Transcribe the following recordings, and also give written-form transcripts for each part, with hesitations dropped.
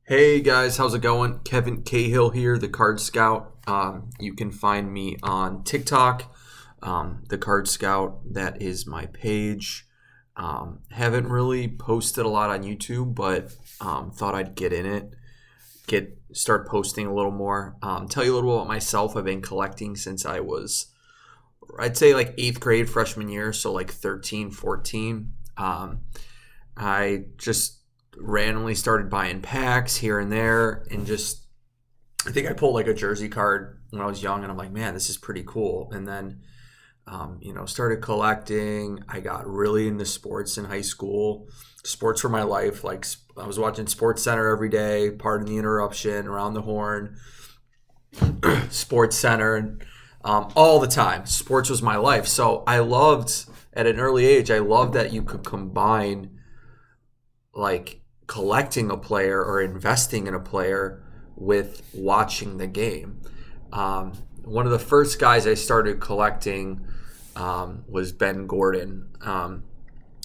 Hey guys, how's it going? Kevin Cahill here, the Card Scout. You can find me on TikTok, the Card Scout. That is my page. Haven't really posted a lot on YouTube, but thought I'd get in it, start posting a little more. Tell you a little about myself. I've been collecting since I was, I'd say like 8th grade, freshman year, so like 13, 14. I just randomly started buying packs here and there, and just I think I pulled like a jersey card when I was young, and I'm like, man, this is pretty cool. And then started collecting. I got really into sports in high school. Sports were my life. Like, I was watching Sports Center every day, Pardon the Interruption, Around the Horn, Sports Center, all the time. Sports was my life. So I loved, at an early age, I loved that you could combine like collecting a player or investing in a player with watching the game. One of the first guys I started collecting was Ben Gordon. I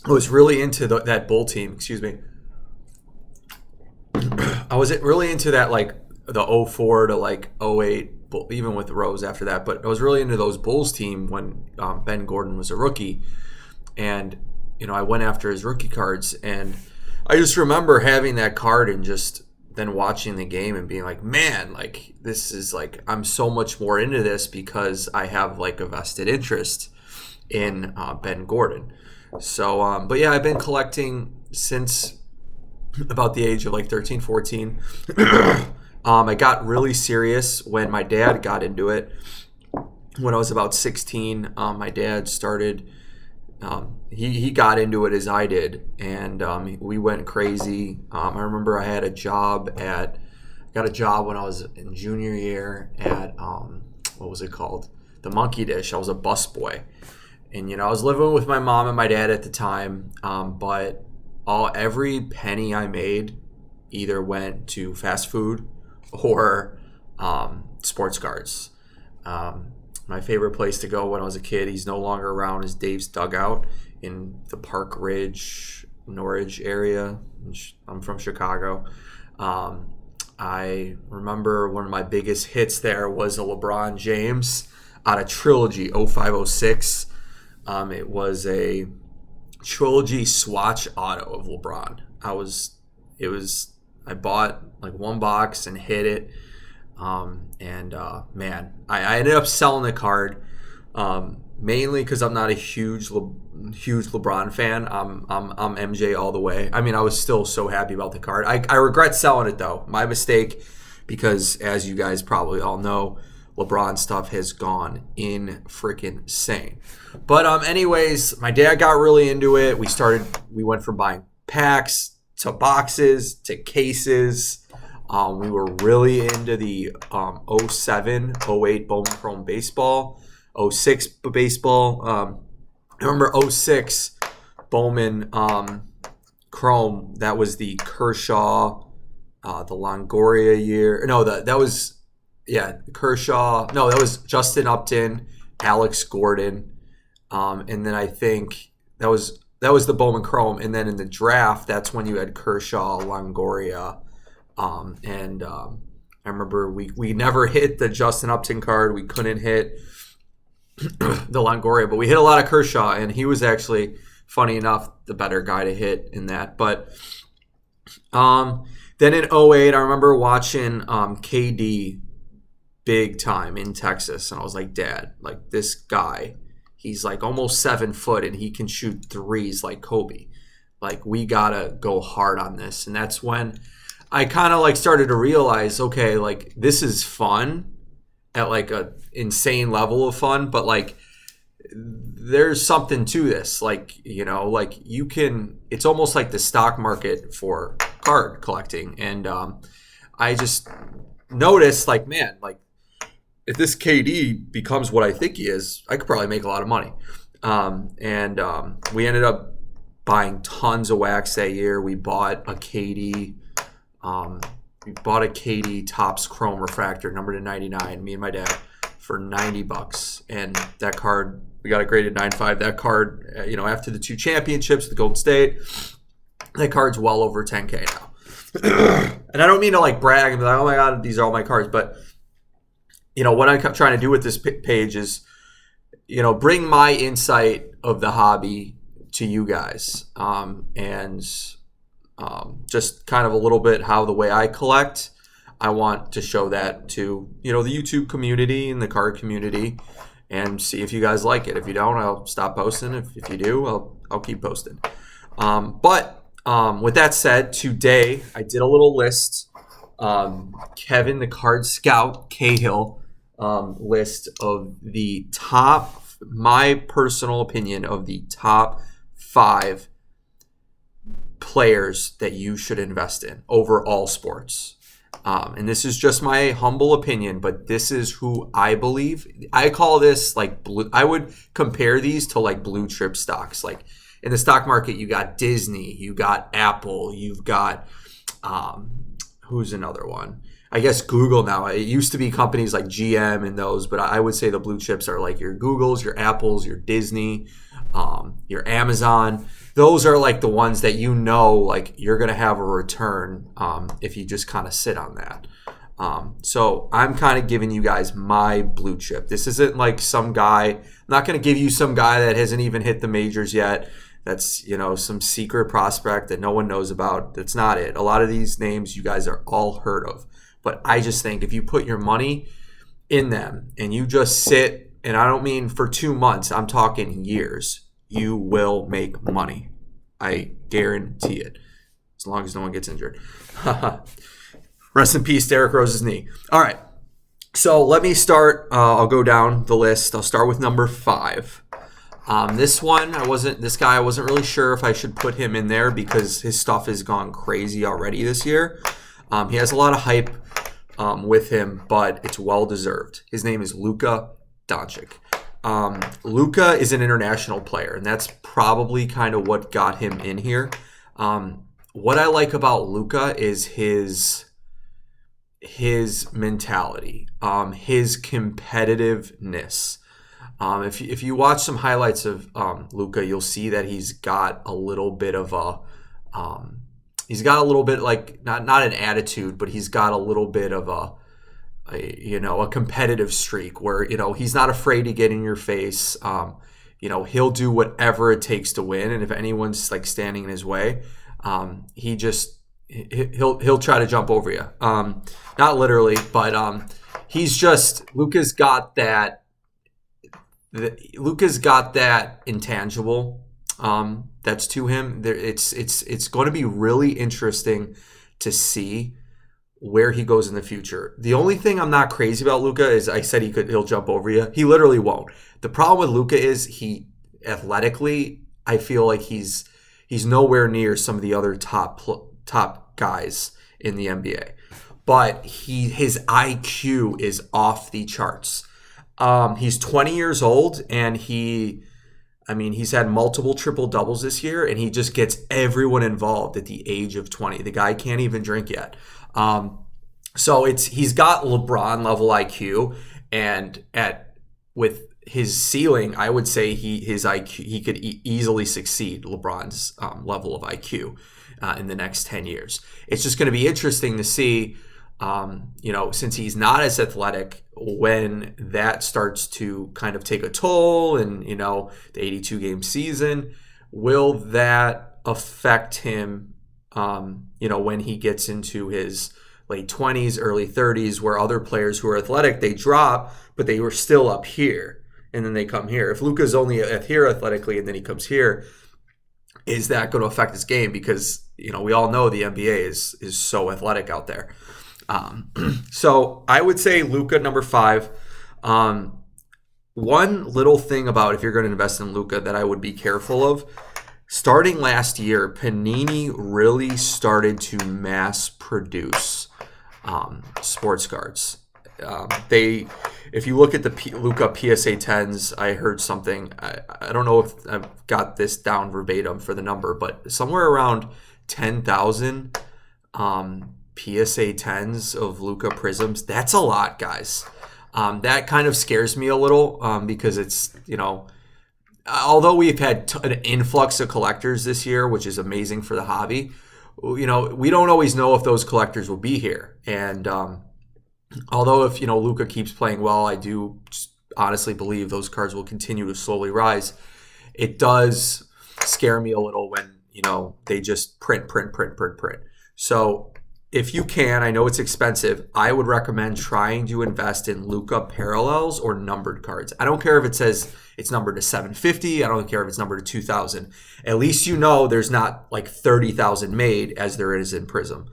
was really into that Bull team. Excuse me. I was really into that, like the '04 to like '08, even with Rose after that. But I was really into those Bulls team when Ben Gordon was a rookie, and I went after his rookie cards, and I just remember having that card and just then watching the game and being like, man, like this is like, I'm so much more into this because I have like a vested interest in Ben Gordon. So, but yeah, I've been collecting since about the age of like 13, 14. I got really serious when my dad got into it. When I was about 16, my dad started... He got into it as I did, and we went crazy. I remember I got a job when I was in junior year at what was it called? The Monkey Dish. I was a busboy, and I was living with my mom and my dad at the time. But every penny I made either went to fast food or sports cards. My favorite place to go when I was a kid, he's no longer around, is Dave's Dugout in the Park Ridge, Norridge area. I'm from Chicago. I remember one of my biggest hits there was a LeBron James out of Trilogy 0506. It was a Trilogy swatch auto of LeBron. I bought like one box and hit it. Man, I ended up selling the card, mainly because I'm not a huge LeBron fan. I'm MJ all the way. I mean, I was still so happy about the card. I regret selling it though. My mistake, because as you guys probably all know, LeBron stuff has gone freaking insane. But anyways, my dad got really into it. We went from buying packs to boxes to cases. We were really into the 07, 08 Bowman Chrome baseball, 06 baseball. I remember 06 Bowman Chrome. That was the Kershaw, the Longoria year. No, that was Kershaw. No, that was Justin Upton, Alex Gordon, and then I think that was the Bowman Chrome. And then in the draft, that's when you had Kershaw, Longoria. I remember we never hit the Justin Upton card. We couldn't hit the Longoria, but we hit a lot of Kershaw, and he was actually, funny enough, the better guy to hit in that. But then in '08, I remember watching KD big time in Texas, and I was like, Dad, like this guy, he's like almost 7 foot, and he can shoot threes like Kobe. Like, we gotta go hard on this. And that's when I kind of like started to realize, okay, like this is fun at like a insane level of fun, but like there's something to this. Like, like you can, it's almost like the stock market for card collecting. And I just noticed, like, man, like if this KD becomes what I think he is, I could probably make a lot of money. We ended up buying tons of wax that year. We bought a KD. We bought a KD Topps Chrome Refractor, number to 99, me and my dad, for $90. And that card, we got it graded 9.5. That card, after the 2 championships, the Golden State, that card's well over $10K now. And I don't mean to like brag and be like, oh my God, these are all my cards. But, what I'm trying to do with this page is, bring my insight of the hobby to you guys. And just kind of a little bit how the way I collect. I want to show that to, the YouTube community and the card community and see if you guys like it. If you don't, I'll stop posting. If you do, I'll keep posting. But with that said, today I did a little list. Kevin, the Card Scout, Cahill, list of the top, my personal opinion of the top 5 players that you should invest in over all sports. And this is just my humble opinion, but this is who I believe. I call this like blue. I would compare these to like blue chip stocks. Like in the stock market, you got Disney, you got Apple, you've got who's another one? I guess Google now. It used to be companies like GM and those, but I would say the blue chips are like your Googles, your Apples, your Disney, your Amazon. Those are like the ones that like you're going to have a return if you just kind of sit on that. So I'm kind of giving you guys my blue chip. This isn't like some guy. I'm not going to give you some guy that hasn't even hit the majors yet. That's, some secret prospect that no one knows about. That's not it. A lot of these names you guys are all heard of. But I just think if you put your money in them and you just sit, and I don't mean for 2 months, I'm talking years, you will make money. I guarantee it. As long as no one gets injured. Rest in peace, Derrick Rose's knee. All right. So let me start. I'll go down the list. I'll start with number 5. This guy, I wasn't really sure if I should put him in there because his stuff has gone crazy already this year. He has a lot of hype with him, but it's well-deserved. His name is Luka Doncic. Luka is an international player, and that's probably kind of what got him in here. What I like about Luka is his mentality, his competitiveness. If you watch some highlights of Luka, you'll see that he's got a little bit of like not an attitude, but he's got a little bit of a competitive streak where, he's not afraid to get in your face. He'll do whatever it takes to win. And if anyone's like standing in his way, he'll try to jump over you. Not literally, but Luka's got that intangible that's to him. It's going to be really interesting to see where he goes in the future. The only thing I'm not crazy about Luka is I said he'll jump over you. He literally won't. The problem with Luka is he athletically, I feel like he's nowhere near some of the other top guys in the NBA. But his IQ is off the charts. He's 20 years old and he's had multiple triple doubles this year, and he just gets everyone involved at the age of 20. The guy can't even drink yet. So he's got LeBron level IQ, and with his ceiling, I would say his IQ, he could easily succeed LeBron's level of IQ in the next 10 years. It's just going to be interesting to see, since he's not as athletic, when that starts to kind of take a toll and, the 82-game season, will that affect him, when he gets into his late 20s, early 30s, where other players who are athletic, they drop, but they were still up here, and then they come here. If Luka's only here athletically and then he comes here, is that going to affect his game? Because, we all know the NBA is so athletic out there. So I would say Luka, number 5. One little thing about if you're going to invest in Luka that I would be careful of, starting last year, Panini really started to mass produce sports cards. If you look at the Luka PSA 10s, I heard something, I don't know if I've got this down verbatim for the number, but somewhere around 10,000 PSA 10s of Luka Prisms. That's a lot, guys. That kind of scares me a little because it's, although we've had an influx of collectors this year, which is amazing for the hobby, we don't always know if those collectors will be here. And although if Luka keeps playing well, I do honestly believe those cards will continue to slowly rise. It does scare me a little when they just print. So if you can, I know it's expensive, I would recommend trying to invest in Luka parallels or numbered cards. I don't care if it says it's numbered to 750. I don't care if it's numbered to 2,000. At least there's not like 30,000 made as there is in Prism.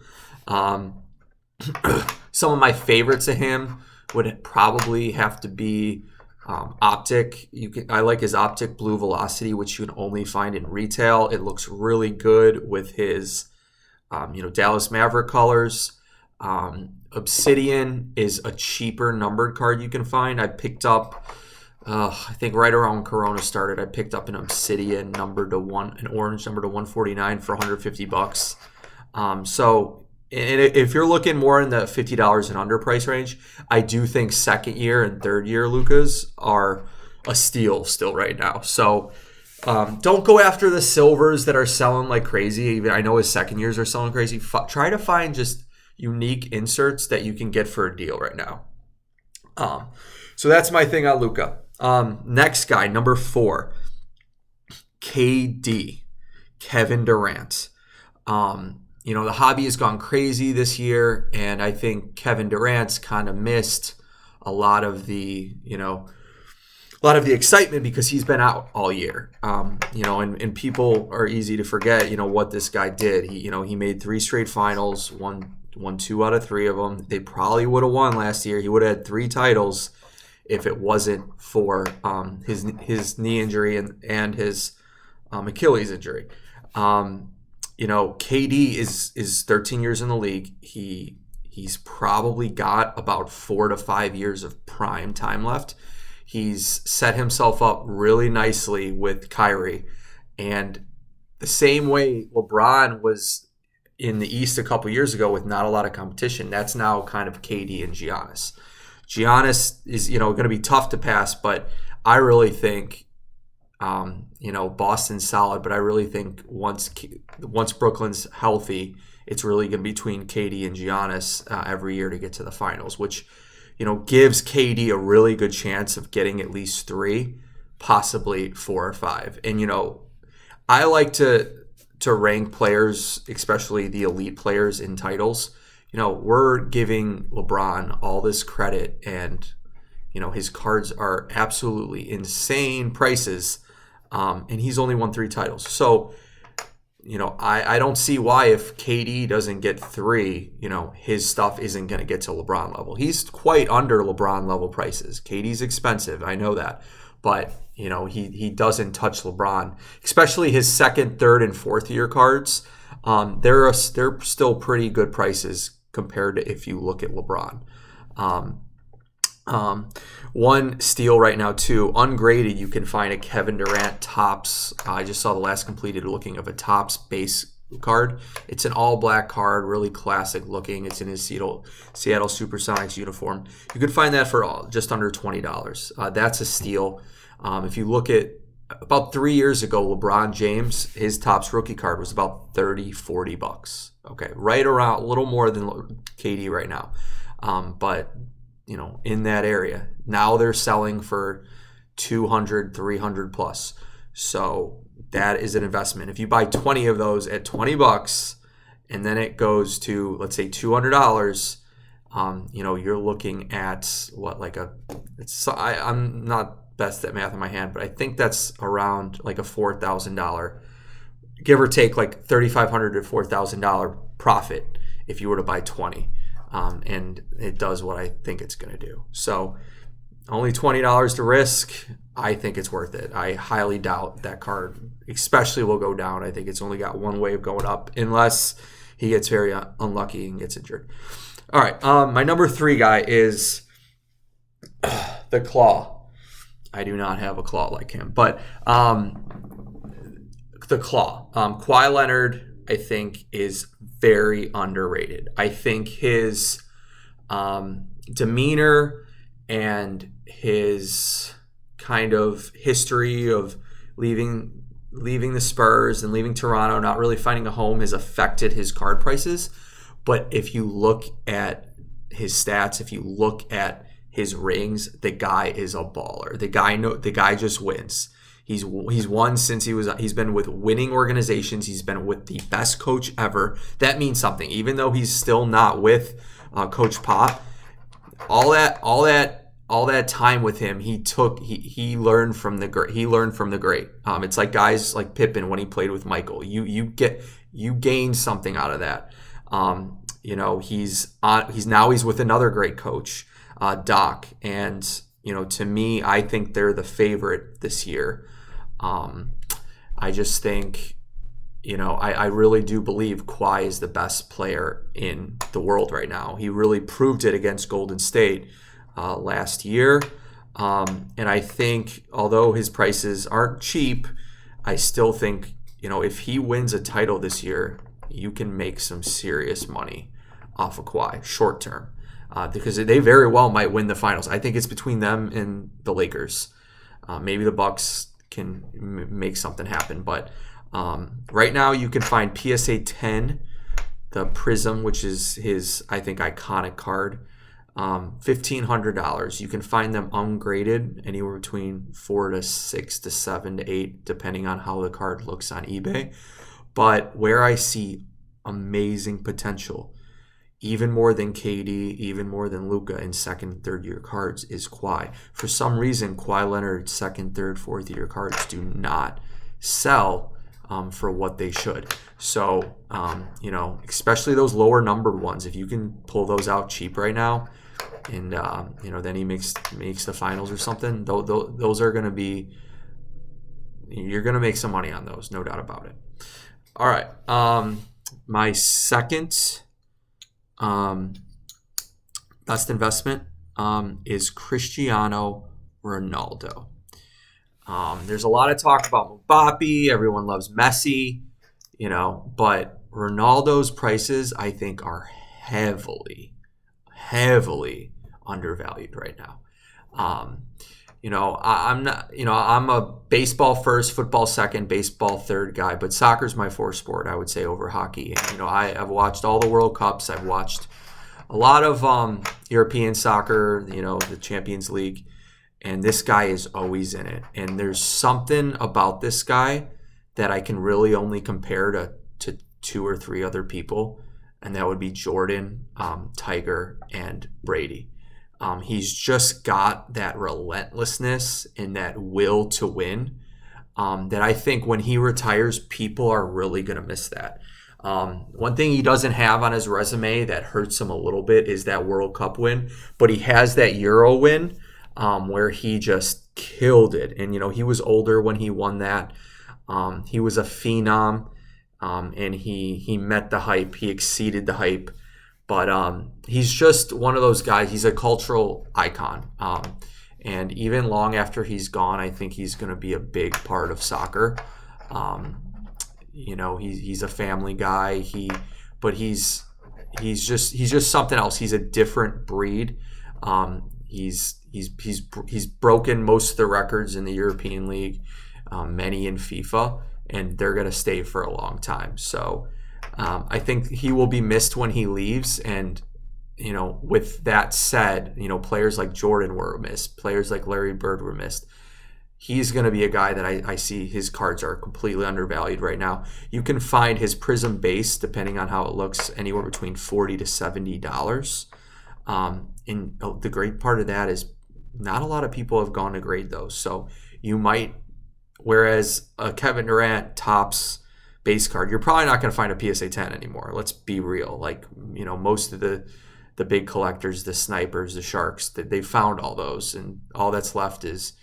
Some of my favorites of him would probably have to be Optic. I like his Optic Blue Velocity, which you can only find in retail. It looks really good with his Dallas Maverick colors. Obsidian is a cheaper numbered card you can find. I picked up, I think right around Corona started, I picked up an Obsidian numbered to an orange number to 149 for $150. So if you're looking more in the $50 and under price range, I do think second year and third year Lukas are a steal still right now. So don't go after the silvers that are selling like crazy. Even I know his second years are selling crazy. Try to find just unique inserts that you can get for a deal right now. So that's my thing on Luka. Next guy, number 4, KD, Kevin Durant. The hobby has gone crazy this year, and I think Kevin Durant's kind of missed a lot of the excitement because he's been out all year. And people are easy to forget, what this guy did. He made 3 straight finals, won 2 out of 3 of them. They probably would have won last year. He would have had 3 titles if it wasn't for his knee injury and his Achilles injury. KD is 13 years in the league. He's probably got about 4 to 5 years of prime time left. He's set himself up really nicely with Kyrie. And the same way LeBron was in the East a couple years ago with not a lot of competition, that's now kind of KD and Giannis. Giannis is, going to be tough to pass, but I really think, Boston's solid, but I really think once Brooklyn's healthy, it's really going to be between KD and Giannis every year to get to the finals, which gives KD a really good chance of getting at least 3, possibly 4 or 5. And, I like to rank players, especially the elite players, in titles. We're giving LeBron all this credit, and, his cards are absolutely insane prices, and he's only won 3 titles. So, I don't see why if KD doesn't get 3, his stuff isn't going to get to LeBron level. He's quite under LeBron level prices. KD's expensive, I know that. But, he doesn't touch LeBron, especially his second, third, and fourth year cards. They're still pretty good prices compared to if you look at LeBron. One steal right now too, ungraded, you can find a Kevin Durant Topps. I just saw the last completed looking of a Topps base card. It's an all black card, really classic looking. It's in his Seattle Supersonics uniform. You could find that for just under $20. That's a steal. If you look at about 3 years ago, LeBron James, his Topps rookie card was about $30-$40. Okay, right around a little more than KD right now. But in that area. Now they're selling for 200, 300 plus. So that is an investment. If you buy 20 of those at $20 and then it goes to, let's say, $200, you're looking at I'm not best at math in my hand, but I think that's around like a $4,000, give or take, like $3,500 to $4,000 profit if you were to buy 20. And it does what I think it's going to do. So only $20 to risk. I think it's worth it. I highly doubt that card especially will go down. I think it's only got one way of going up unless he gets very unlucky and gets injured. All right. My number 3 guy is the Claw. I do not have a Claw like him, but the Claw. Kawhi Leonard, I think, is very underrated. I think his demeanor and his kind of history of leaving leaving the Spurs and leaving Toronto, not really finding a home has affected his card prices. But if you look at his stats, if you look at his rings, the guy is a baller. The guy just wins. He's won since he's been with winning organizations. He's been with the best coach ever. That means something. Even though he's still not with Coach Pop, all that time with him, he learned from the great. He learned from the great. It's like guys like Pippen when he played with Michael. You gain something out of that. He's with another great coach, Doc, and to me, I think they're the favorite this year. I just think, I really do believe Kawhi is the best player in the world right now. He really proved it against Golden State last year. And I think, although his prices aren't cheap, I still think, if he wins a title this year, you can make some serious money off of Kawhi short term. Because they very well might win the finals. I think it's between them and the Lakers. Maybe the Bucks can make something happen. But right now you can find PSA 10, the Prism, which is his, I think, iconic card, $1,500. You can find them ungraded anywhere between $4 to $6 to $7 to $8, depending on how the card looks on eBay. But where I see amazing potential, even more than KD, even more than Luka in second and third year cards, is Kawhi. For some reason, Kawhi Leonard's second, third, fourth year cards do not sell for what they should. So, especially those lower numbered ones, if you can pull those out cheap right now, and then he makes the finals or something, those are going to be, you're going to make some money on those, no doubt about it. All right, my second best investment is Cristiano Ronaldo. There's a lot of talk about Mbappe. Everyone loves Messi, but Ronaldo's prices, I think, are heavily undervalued right now. I'm not, I'm a baseball first, football second, baseball third guy, but soccer's my fourth sport, I would say, over hockey. And, I've watched all the World Cups. I've watched a lot of European soccer, the Champions League, and this guy is always in it. And there's something about this guy that I can really only compare to two or three other people, and that would be Jordan, Tiger, and Brady. He's just got that relentlessness and that will to win that I think when he retires, people are really going to miss that. One thing he doesn't have on his resume that hurts him a little bit is that World Cup win, but he has that Euro win where he just killed it. And, he was older when he won that. He was a phenom, and he met the hype. He exceeded the hype. But he's just one of those guys. He's a cultural icon. And even long after he's gone, I think he's going to be a big part of soccer. He's a family guy. He's just something else. He's a different breed. He's broken most of the records in the European League, many in FIFA, and they're going to stay for a long time. So I think he will be missed when he leaves. And, with that said, players like Jordan were missed. Players like Larry Bird were missed. He's going to be a guy that I see his cards are completely undervalued right now. You can find his Prism base, depending on how it looks, anywhere between $40 to $70. And the great part of that is not a lot of people have gone to grade those. So you might, whereas a Kevin Durant Topps base card, you're probably not going to find a PSA 10 anymore. Let's be real. Most of the big collectors, the snipers, the sharks, they found all those, and all that's left is,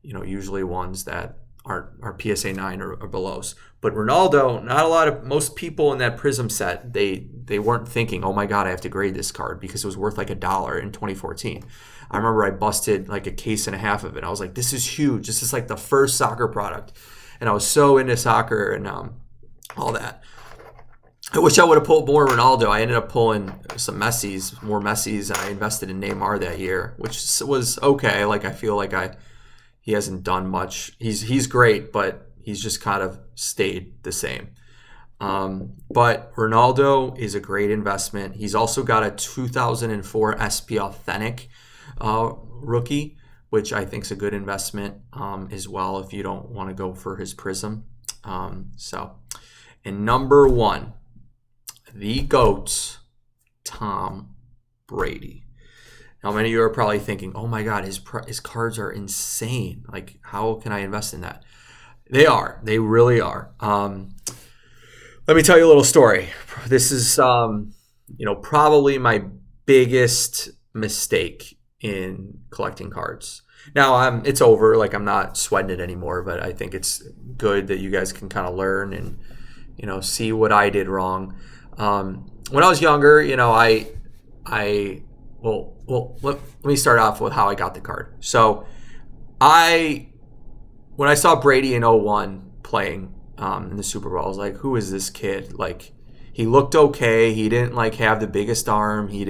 usually ones that are PSA 9 or below. But Ronaldo, most people in that Prism set, they weren't thinking, oh my God, I have to grade this card because it was worth like $1 in 2014. I remember I busted like a case and a half of it. I was like, this is huge. This is like the first soccer product. And I was so into soccer and all that. I wish I would have pulled more Ronaldo. I ended up pulling more Messis, and I invested in Neymar that year, which was okay. I feel like he hasn't done much. He's great, but He's just kind of stayed the same. But Ronaldo is a great investment. He's also got a 2004 SP Authentic rookie, which I think is a good investment as well if you don't want to go for his Prism. And number one, the GOAT, Tom Brady. Now, many of you are probably thinking, oh my God, his cards are insane. Like, how can I invest in that? They are. They really are. Let me tell you a little story. This is, probably my biggest mistake in collecting cards. Now, it's over. Like, I'm not sweating it anymore, but I think it's good that you guys can kind of learn and, see what I did wrong. When I was younger, let me start off with how I got the card. So, when I saw Brady in 01 playing in the Super Bowl, I was like, who is this kid? Like, he looked okay. He didn't have the biggest arm. He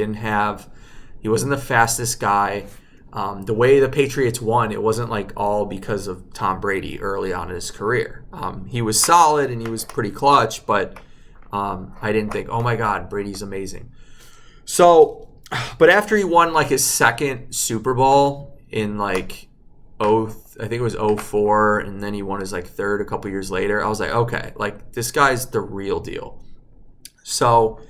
wasn't the fastest guy. The way the Patriots won, it wasn't all because of Tom Brady early on in his career. He was solid and he was pretty clutch, but I didn't think, oh my God, Brady's amazing. So, but after he won his second Super Bowl in I think it was 04, and then he won his third a couple years later, I was like, okay, this guy's the real deal. So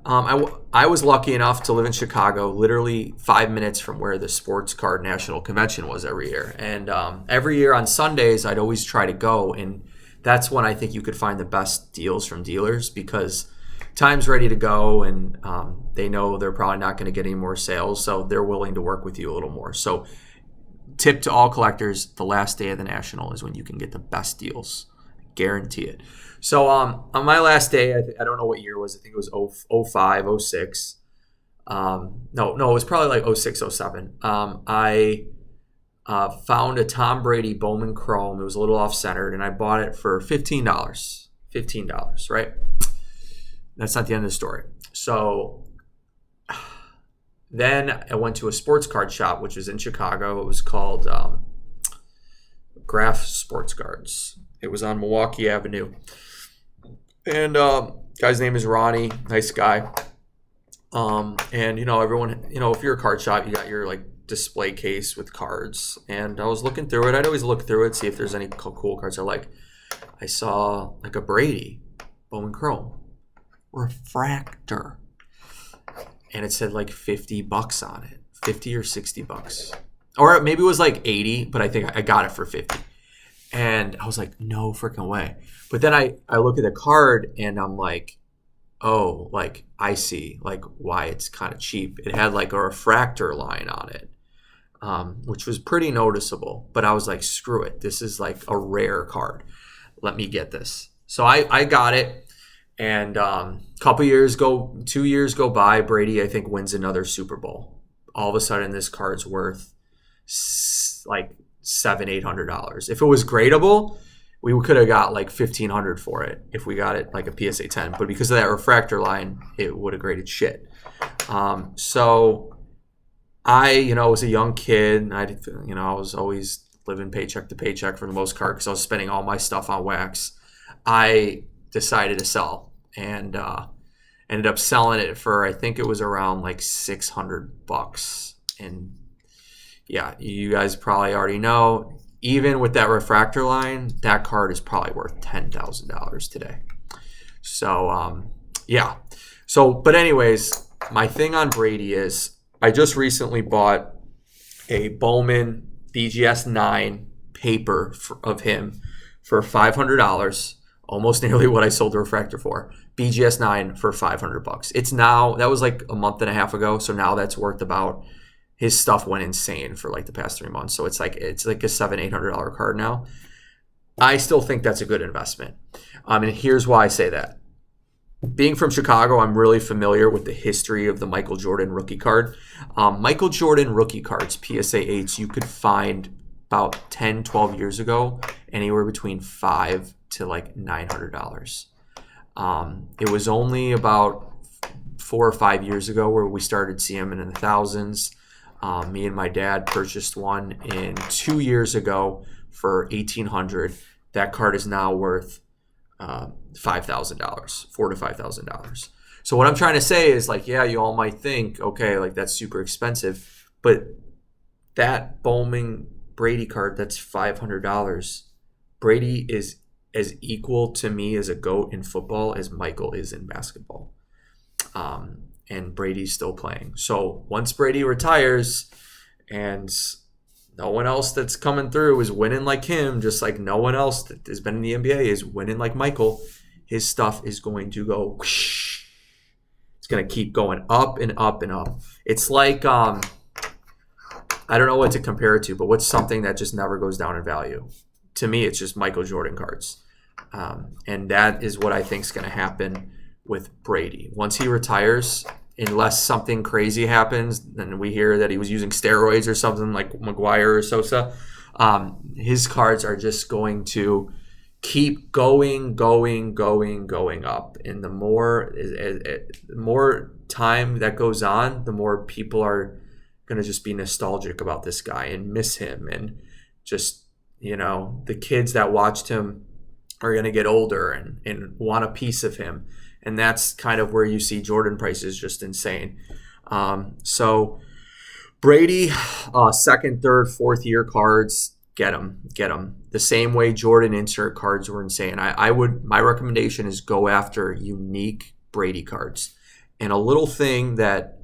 I was lucky enough to live in Chicago, literally 5 minutes from where the Sports Card National Convention was every year. And every year on Sundays, I'd always try to go, and that's when I think you could find the best deals from dealers, because time's ready to go, and they know they're probably not going to get any more sales, so they're willing to work with you a little more. So tip to all collectors, the last day of the National is when you can get the best deals. Guarantee it. So on my last day, I don't know what year it was. I think it was 05, 06. No, it was probably 06, 07. I found a Tom Brady Bowman Chrome. It was a little off-centered, and I bought it for $15. $15, right? That's not the end of the story. So then I went to a sports card shop, which was in Chicago. It was called Graf Sports Cards. It was on Milwaukee Avenue. And guy's name is Ronnie. Nice guy. And, everyone, if you're a card shop, you got your, display case with cards. And I was looking through it. I'd always look through it, see if there's any cool cards I like. I saw, a Brady Bowman Chrome refractor. And it said $50 on it, 50 or $60, or maybe it was 80, but I think I got it for 50. And I was like, no freaking way. But then I look at the card and I'm like, oh, I see why it's kind of cheap. It had a refractor line on it, which was pretty noticeable. But I was like, screw it. This is a rare card. Let me get this. So I got it. And 2 years go by, Brady, I think, wins another Super Bowl. All of a sudden, this card's worth $700-800. If it was gradable, we could have got $1,500 for it if we got it a PSA 10. But because of that refractor line, it would have graded shit. So I, was a young kid. I was always living paycheck to paycheck for the most part because I was spending all my stuff on wax. I decided to sell and ended up selling it for, I think it was around $600. And yeah, you guys probably already know, even with that refractor line, that card is probably worth $10,000 today. So yeah. So, but anyways, my thing on Brady is I just recently bought a Bowman BGS 9 paper of him for $500. Almost nearly what I sold the refractor for. BGS 9 for $500. It's now, that was a month and a half ago, so now that's worth about, his stuff went insane for the past 3 months. So it's a $700-800 card now. I still think that's a good investment. And here's why I say that. Being from Chicago, I'm really familiar with the history of the Michael Jordan rookie card. Michael Jordan rookie cards, PSA 8s, you could find about 10, 12 years ago, anywhere between $500 to $900. It was only about 4 or 5 years ago where we started seeing them in the thousands. Me and my dad purchased one 2 years ago for $1,800. that card is now worth $5,000, $4,000 to $5,000. So what I'm trying to say is, like, yeah, you all might think, okay, like that's super expensive, but that Bowman Brady card that's $500, Brady is as equal to me as a GOAT in football as Michael is in basketball. And Brady's still playing. So once Brady retires and no one else that's coming through is winning like him, just like no one else that has been in the NBA is winning like Michael, his stuff is going to go whoosh. It's going to keep going up and up and up. It's like, I don't know what to compare it to, but what's something that just never goes down in value? To me, it's just Michael Jordan cards. And that is what I think is going to happen with Brady. Once he retires, unless something crazy happens, and we hear that he was using steroids or something like McGuire or Sosa, his cards are just going to keep going up. And the more time that goes on, the more people are going to just be nostalgic about this guy and miss him. And just, the kids that watched him are going to get older and want a piece of him. And that's kind of where you see Jordan prices just insane. So Brady, second, third, fourth year cards, get them. The same way Jordan insert cards were insane. My recommendation is go after unique Brady cards. And a little thing that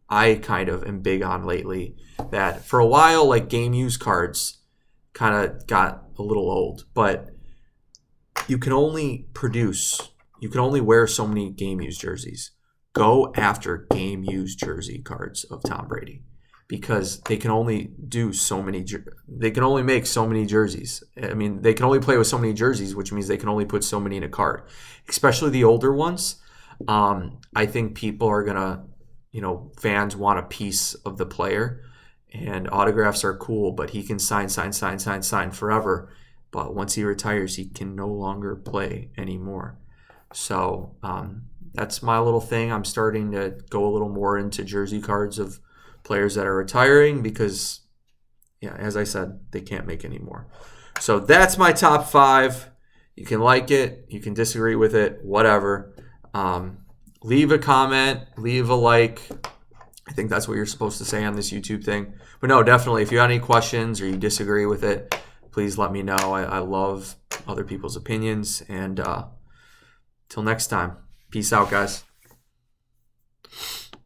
I kind of am big on lately, that for a while, like game used cards kind of got a little old, but you can only wear so many game used jerseys. Go after game used jersey cards of Tom Brady, because they can only make so many jerseys. I mean, they can only play with so many jerseys, which means they can only put so many in a card, especially the older ones. I think people are gonna, fans want a piece of the player, and autographs are cool, but he can sign forever. But once he retires, he can no longer play anymore. So that's my little thing. I'm starting to go a little more into jersey cards of players that are retiring because, as I said, they can't make any more. So that's my top 5. You can like it. You can disagree with it. Whatever. Leave a comment. Leave a like. I think that's what you're supposed to say on this YouTube thing. But no, definitely, if you have any questions or you disagree with it, please let me know. I love other people's opinions. And till next time, peace out, guys.